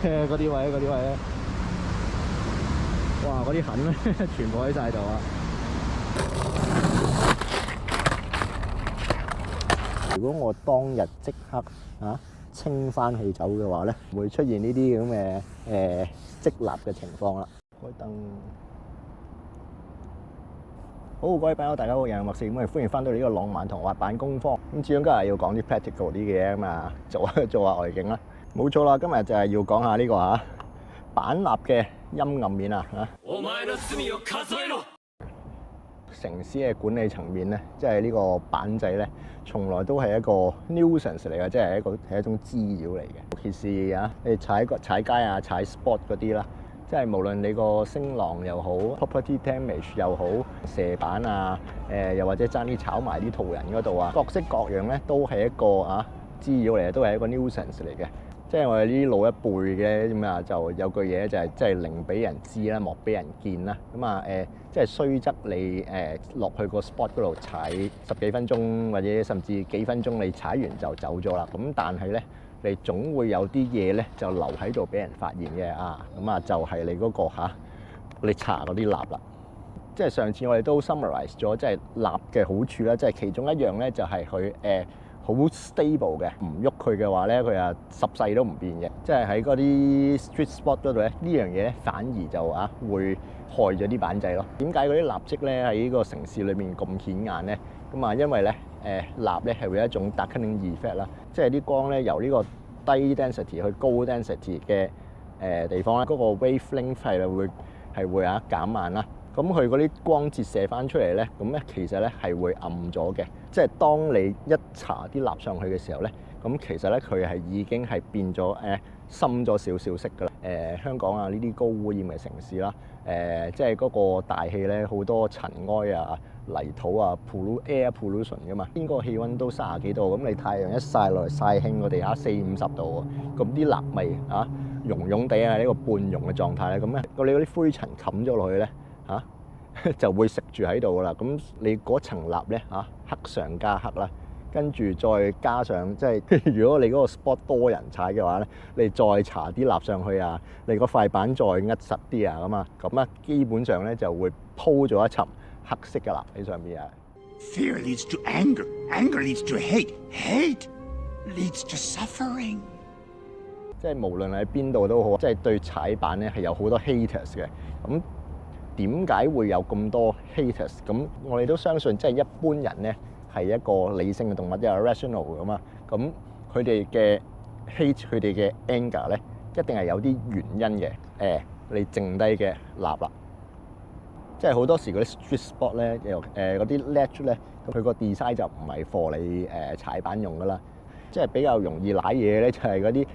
嗰啲位咧，哇！嗰啲痕咧全部喺晒度啊！如果我當日即刻清翻氣走嘅話咧，會出現呢啲咁嘅積蠟嘅情況啦。開燈。好，各位朋友，大家好，人物事咁啊，歡迎翻到呢個浪漫同滑板工坊。咁始終今日要講啲 practical 啲嘅嘢啊嘛，做下外景啦。冇錯啦，今日就係要講下呢個板蠟嘅陰暗面啊嚇。城市嘅管理層面咧，即係呢個板仔咧，從來都係一個 nuisance 嚟嘅，即係一種滋擾嚟嘅。尤其是你踩街啊、踩 sport 嗰啲啦。即係無論你個聲浪又好 ，property damage 又好，射板啊，又或者爭啲炒埋啲途人嗰度啊，各式各樣咧都係一個滋擾嚟嘅，都係一個 nuisance 嚟嘅。即係我哋呢啲老一輩嘅咁啊，就有句嘢就係即係寧俾人知啦，莫俾人見啦。咁即係雖則你落去個 spot 嗰度踩10幾分鐘，或者甚至幾分鐘，你踩完就走咗啦。咁但係咧，你總會有啲嘢咧就留喺度俾人發現嘅就係你嗰個你搽嗰啲蠟啦。即係上次我哋都 summarize 咗，即係蠟嘅好處啦，即係其中一樣咧就係佢好 stable 嘅，唔喐佢嘅話咧，佢十世都唔變嘅。即係喺嗰啲 street spot 嗰度咧，呢樣嘢咧反而就會害咗啲板仔咯。點解嗰啲蠟跡咧喺呢個城市裏面咁顯眼咧？因為咧蠟咧係會有一種 darkening effect 啦，即係啲光咧由呢個低 density 去高 density 嘅地方咧，嗰個 wavelength 係會減慢啦。咁佢嗰啲光折射翻出嚟咧，咁咧其實咧係會暗咗嘅。即係當你一搽啲蠟上去嘅時候咧，咁其實咧佢係已經係變咗深咗少少色㗎啦。香港呢啲高污染嘅城市啦，即係嗰個大氣咧好多塵埃啊、泥土啊、air pollution 㗎嘛，邊個氣温都30幾度，咁你太陽一曬落嚟曬興我哋40-50度喎，咁啲蠟咪溶溶地呢個半溶嘅狀態咧，咁咧你嗰啲灰塵冚咗落去咧就會食住喺度噶啦。咁你嗰層蠟咧黑上加黑啦，跟住再加上即係如果你嗰個 spot 多人踩嘅話咧，你再搽啲蠟上去你嗰塊板再握實啲咁基本上咧就會鋪咗一層黑色嘅蠟喺上邊Fear leads to anger, anger leads to hate, hate leads to suffering。即係無論喺邊度都好，即係對踩板咧係有好多 haters 嘅。咁點解會有咁多 haters？ 咁我哋都相信，即係一般人咧係一個理性嘅動物，即係 rational 㗎嘛。咁佢哋嘅 hate， 佢哋嘅 anger 咧，一定係有啲原因嘅。你剩低嘅蠟啦，即係好多時嗰啲 street spot 咧，又嗰啲 ledge 咧，咁佢個 design 就唔係 for 你踩板用㗎啦。即係比較容易瀨嘢咧，就係嗰啲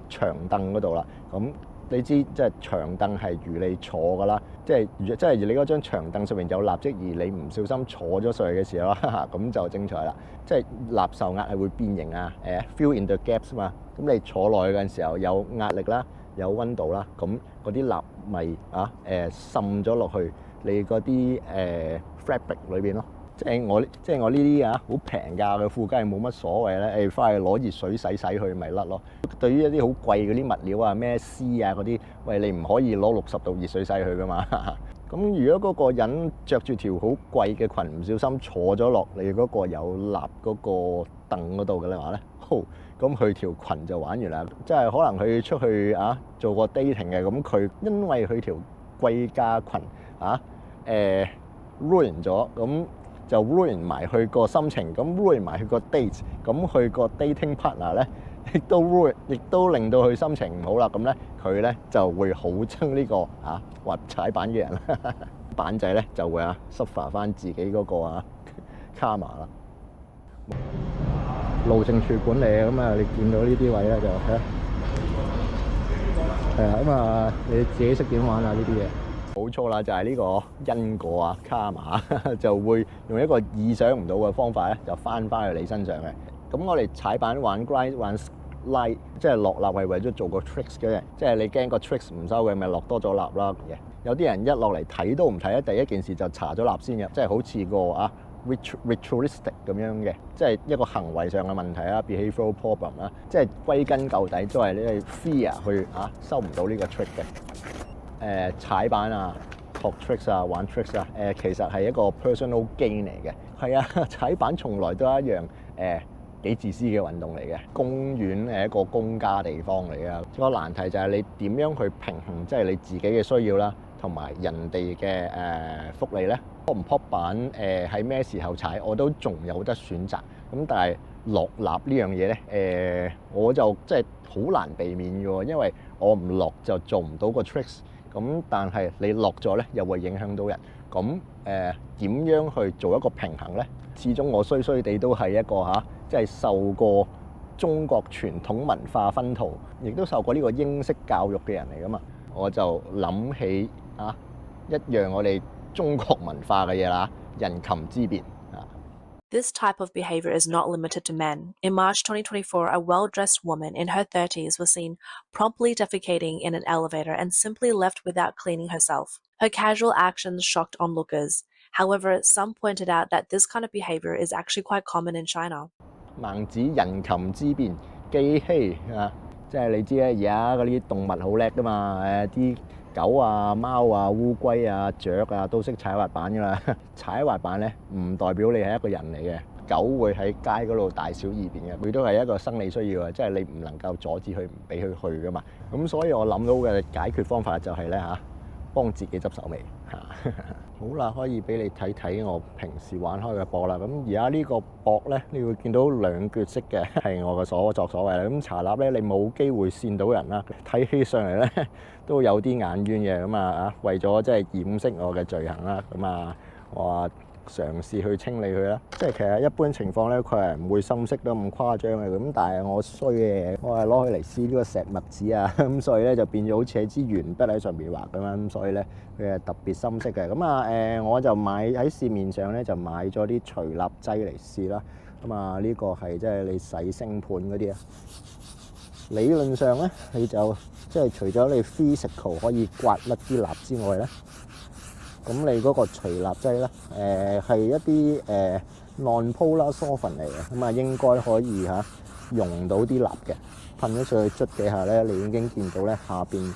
長凳嗰度啦。咁你知即係長凳係如你坐㗎啦，即係你嗰張長凳上面有蠟跡，而你唔小心坐咗上去嘅時候咁就精彩啦。即係蠟受壓係會變形fill in the gaps 嘛。咁你坐落去嘅時候有壓力啦，有溫度啦，咁嗰啲蠟咪滲咗落去你嗰啲fabric 裏邊咯。即係我呢啲好平價嘅褲，梗係冇乜所謂咧。翻去攞熱水洗去咪甩咯。對於一啲好貴嗰啲物料咩絲嗰啲，喂，你唔可以攞60度熱水洗佢噶嘛。咁如果嗰個人着住條好貴嘅裙，唔小心坐咗落你嗰個有蠟嗰個凳嗰度嘅話咧，咁佢條裙就玩完啦。即係可能佢出去做個 dating 嘅，咁佢因為佢條貴價裙ruin 咗咁。就 ruin 埋佢個心情，咁 ruin 埋佢個 date， 咁佢個 dating partner 咧，亦都令到佢心情唔好啦。咁咧，佢咧就會好憎呢個滑踩板嘅人啦。板仔咧就會suffer 翻自己嗰個karma啦。路政處管理咁你見到呢啲位咧就係你自己識點玩呢啲嘢。冇錯啦，就係呢個因果karma 就會用一個意想唔到嘅方法咧，就翻去你身上嘅。咁我哋踩板玩 grind 玩 slide， 即係落蠟係為咗做個 tricks 嘅，即係你驚個 tricks 唔收嘅，咪落多咗蠟啦。有啲人一落嚟睇都唔睇，第一件事就搽咗蠟先嘅，即係好似個 ritualistic 咁樣嘅，即係一個行為上嘅問題啦 ，behavioral problem 啦，即係歸根究底都係呢個 fear 去收唔到呢個 trick 嘅。踩板啊、學 tricks 啊、玩 tricks 啊，其實係一個 personal gain 嚟嘅。係啊，踩板從來都係一樣幾自私嘅運動嚟嘅。公園係一個公家地方嚟嘅，個難題就係你點樣去平衡，即係你自己嘅需要啦，同埋人哋嘅福利咧。撲唔撲板喺咩時候踩，我都仲有得選擇。咁但係落立呢樣嘢咧，我就即係好難避免嘅喎，因為我唔落就做唔到個 tricks。咁但係你落咗咧，又會影響到人。咁點樣去做一個平衡咧？始終我衰衰地都係一個即係受過中國傳統文化熏陶，亦都受過呢個英式教育嘅人嚟噶嘛。我就諗起一樣我哋中國文化嘅嘢啦，人禽之別。This type of behavior is not limited to men. In March 2024, a well-dressed woman in her 30s was seen promptly defecating in an elevator and simply left without cleaning herself. Her casual actions shocked onlookers. However, some pointed out that this kind of behavior is actually quite common in China. 孟子人禽之辨，記希即係你知咧，而家嗰啲動物好叻噶嘛，啲狗啊、貓啊、烏龜啊、雀啊都識踩滑板噶啦。踩滑板咧唔代表你係一個人嚟嘅，狗會喺街嗰度大小二便嘅，佢都係一個生理需要啊，即係你唔能夠阻止佢，唔俾佢去噶嘛。咁所以我諗到嘅解決方法就係咧幫自己執手尾。好啦，可以俾你睇睇我平時玩開嘅膊啦。咁而家呢個膊咧，你會見到兩腳式嘅，係我嘅所作所為啦。咁茶立咧，你冇機會跣到人啦，睇起上嚟咧都有啲眼冤嘅。咁為咗即係掩飾我嘅罪行啦，咁我話嘗試去清理佢啦。即係其實一般情況咧，佢係唔會深色得咁誇張嘅。咁但係我衰嘅嘢，我係攞佢嚟試呢個石墨紙啊。咁所以咧就變咗好似一支鉛筆喺上邊畫咁樣。咁所以咧佢係特別深色嘅。咁我就買喺市面上咧就買咗啲除蠟劑嚟試啦。咁呢個係即係你洗星盤嗰啲啊。理論上咧，你就即係除咗你 physical 可以刮甩啲蠟之外咧，咁你嗰個除蠟劑咧，係一啲non-polar solvent 嚟嘅，咁應該可以溶到啲蠟嘅。噴咗上去捽幾下咧，你已經見到咧下邊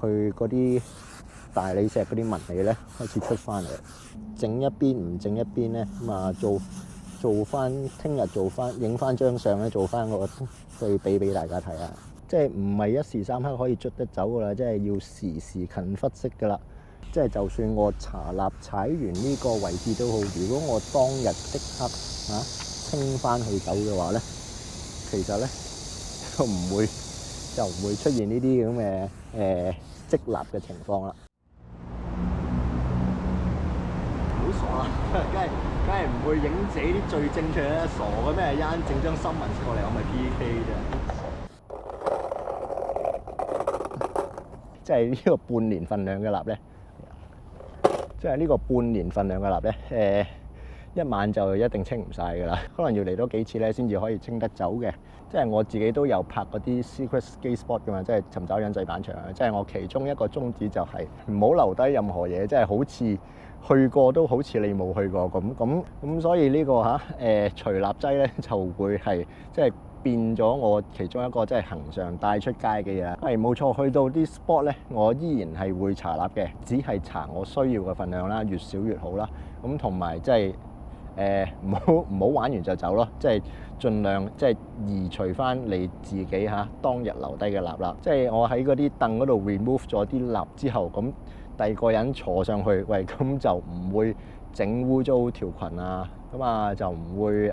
去嗰啲大理石嗰啲紋理咧開始出翻嚟。整一邊唔整一邊咧，做翻聽日做翻影翻張相咧，做翻個對比俾大家睇下。即係唔係一時三刻可以捽得走噶啦，即係要時時勤拂拭噶啦。即係就算我茶蠟踩完呢個位置都好，如果我當日即刻清翻去走嘅話咧，其實咧就唔會出現呢啲咁嘅積蠟嘅情況啦。好傻啊！梗係唔會影自己啲最正確啦，傻嘅咩？一陣整張新聞過嚟，我咪 PK 啫。即係呢個半年份量嘅蠟咧。即係呢個半年份量嘅蠟咧，一晚就一定清唔晒㗎啦，可能要嚟多幾次咧先至可以清得走嘅。即係我自己都有拍嗰啲 secret skate spot 㗎嘛，即係尋找隱世板場。即係我其中一個宗旨就係唔好留低任何嘢，即係好似去過都好似你冇去過咁，所以呢個除蠟劑咧就會係即係變咗我其中一個即係恆常帶出街嘅嘢。係冇錯，去到啲 spot 咧，我依然係會搽蠟嘅，只係搽我需要嘅份量啦，越少越好啦。咁同埋即係唔好玩完就走咯，即係盡量即係移除翻你自己當日留低嘅蠟啦。即係我喺嗰啲凳嗰度 remove 咗啲蠟之後，咁第二個人坐上去，喂，咁就唔會整污糟條裙啊，咁就唔會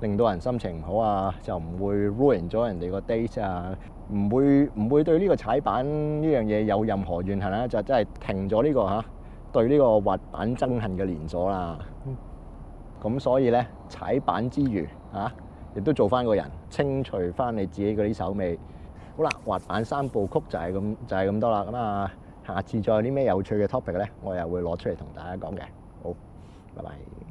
令到人心情唔好啊，就唔會 ruin 咗人哋個 date 啊，唔會對呢個踩板呢樣嘢有任何怨恨啦，就真係停咗呢個對呢個滑板憎恨嘅連鎖啦。咁所以咧，踩板之餘亦都做翻個人，清除翻你自己嗰啲手尾。好啦，滑板三部曲就係咁多啦。咁下次再有啲咩有趣嘅 topic 咧，我又會攞出嚟同大家講嘅。好，拜拜。